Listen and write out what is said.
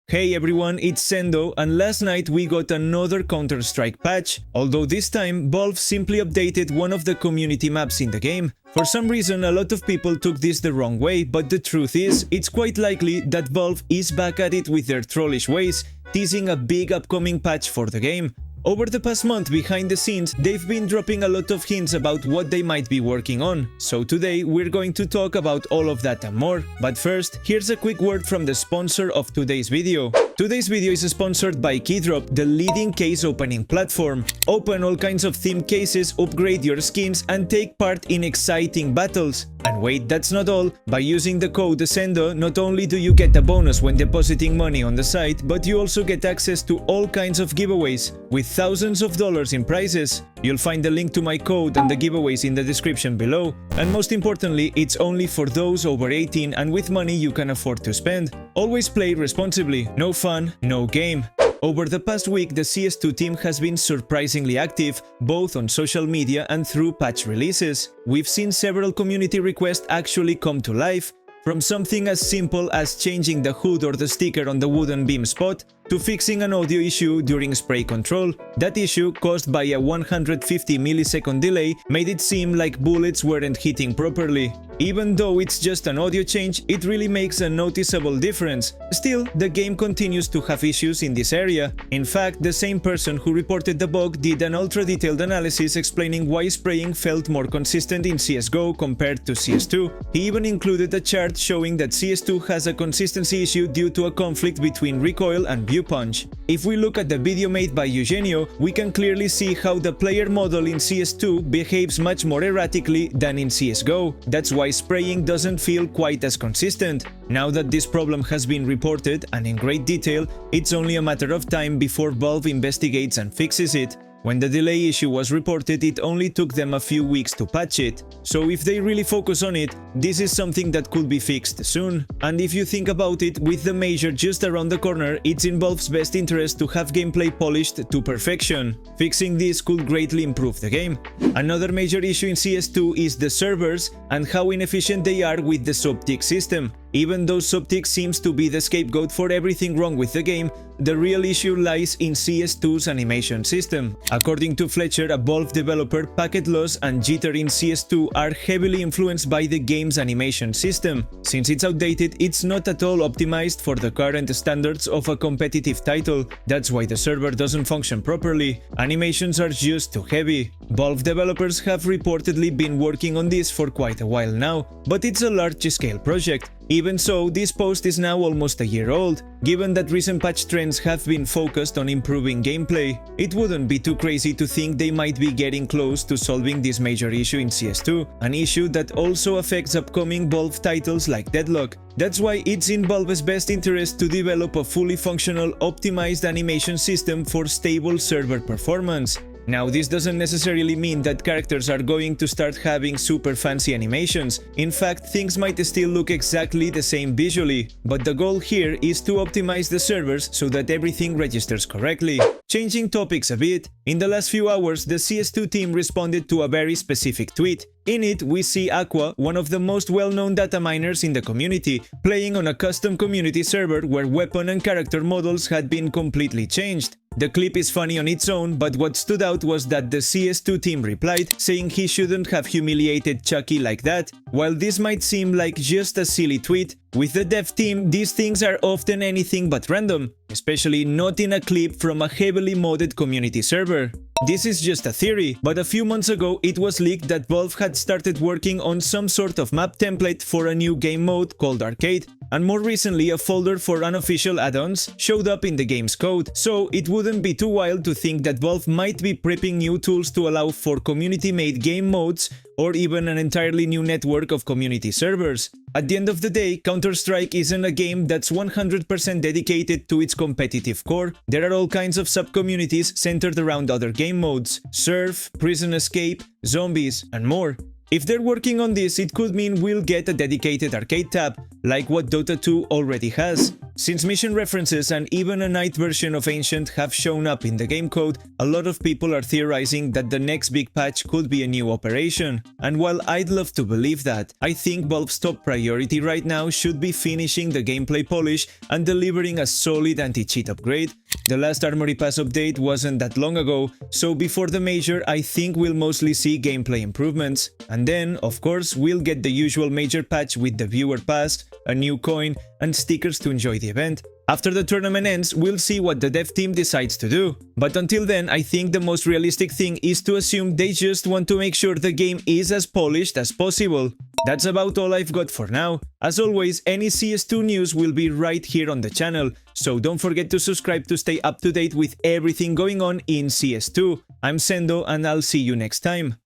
Hey everyone, it's Sendoh, and last night we got another Counter-Strike patch, although this time Valve simply updated one of the community maps in the game. For some reason, a lot of people took this the wrong way, but the truth is, it's quite likely that Valve is back at it with their trollish ways, teasing a big upcoming patch for the game. Over the past month, behind the scenes, they've been dropping a lot of hints about what they might be working on. So today, we're going to talk about all of that and more. But first, here's a quick word from the sponsor of today's video. Today's video is sponsored by Keydrop, the leading case opening platform. Open all kinds of themed cases, upgrade your skins, and take part in exciting battles. And wait, that's not all. By using the code sendoh, not only do you get a bonus when depositing money on the site, but you also get access to all kinds of giveaways, with thousands of dollars in prizes. You'll find the link to my code and the giveaways in the description below. And most importantly, it's only for those over 18 and with money you can afford to spend. Always play responsibly. No fun, no game. Over the past week, the CS2 team has been surprisingly active, both on social media and through patch releases. We've seen several community requests actually come to life, from something as simple as changing the hood or the sticker on the wooden beam spot, to fixing an audio issue during spray control. That issue, caused by a 150 millisecond delay, made it seem like bullets weren't hitting properly. Even though it's just an audio change, it really makes a noticeable difference. Still, the game continues to have issues in this area. In fact, the same person who reported the bug did an ultra-detailed analysis explaining why spraying felt more consistent in CSGO compared to CS2. He even included a chart showing that CS2 has a consistency issue due to a conflict between recoil and view punch. If we look at the video made by Eugenio, we can clearly see how the player model in CS2 behaves much more erratically than in CSGO. That's why spraying doesn't feel quite as consistent. Now that this problem has been reported, and in great detail, it's only a matter of time before Valve investigates and fixes it. When the delay issue was reported, it only took them a few weeks to patch it. So if they really focus on it, this is something that could be fixed soon. And if you think about it, with the major just around the corner, it's in Valve's best interest to have gameplay polished to perfection. Fixing this could greatly improve the game. Another major issue in CS2 is the servers and how inefficient they are with the sub-tick system. Even though sub-tick seems to be the scapegoat for everything wrong with the game, the real issue lies in CS2's animation system. According to Fletcher, a Valve developer, packet loss and jitter in CS2 are heavily influenced by the game's animation system. Since it's outdated, it's not at all optimized for the current standards of a competitive title. That's why the server doesn't function properly. Animations are just too heavy. Valve developers have reportedly been working on this for quite a while now, but it's a large-scale project. Even so, this post is now almost a year old. Given that recent patch trends have been focused on improving gameplay, it wouldn't be too crazy to think they might be getting close to solving this major issue in CS2, an issue that also affects upcoming Valve titles like Deadlock. That's why it's in Valve's best interest to develop a fully functional, optimized animation system for stable server performance. Now, this doesn't necessarily mean that characters are going to start having super fancy animations. In fact, things might still look exactly the same visually, but the goal here is to optimize the servers so that everything registers correctly. Changing topics a bit, in the last few hours, the CS2 team responded to a very specific tweet. In it, we see Aqua, one of the most well-known data miners in the community, playing on a custom community server where weapon and character models had been completely changed. The clip is funny on its own, but what stood out was that the CS2 team replied, saying he shouldn't have humiliated Chucky like that. While this might seem like just a silly tweet, with the dev team, these things are often anything but random, especially not in a clip from a heavily modded community server. This is just a theory, but a few months ago it was leaked that Valve had started working on some sort of map template for a new game mode called Arcade, and more recently a folder for unofficial add-ons showed up in the game's code, so it wouldn't be too wild to think that Valve might be prepping new tools to allow for community-made game modes or even an entirely new network of community servers. At the end of the day, Counter-Strike isn't a game that's 100% dedicated to its competitive core. There are all kinds of sub-communities centered around other game modes: Surf, Prison Escape, Zombies, and more. If they're working on this, it could mean we'll get a dedicated arcade tab, like what Dota 2 already has. Since mission references and even a night version of Ancient have shown up in the game code, a lot of people are theorizing that the next big patch could be a new operation. And while I'd love to believe that, I think Valve's top priority right now should be finishing the gameplay polish and delivering a solid anti-cheat upgrade. The last Armory Pass update wasn't that long ago, so before the major I think we'll mostly see gameplay improvements. And then, of course, we'll get the usual major patch with the viewer pass, a new coin, and stickers to enjoy the event. After the tournament ends, we'll see what the dev team decides to do. But until then, I think the most realistic thing is to assume they just want to make sure the game is as polished as possible. That's about all I've got for now. As always, any CS2 news will be right here on the channel, so don't forget to subscribe to stay up to date with everything going on in CS2. I'm Sendoh and I'll see you next time.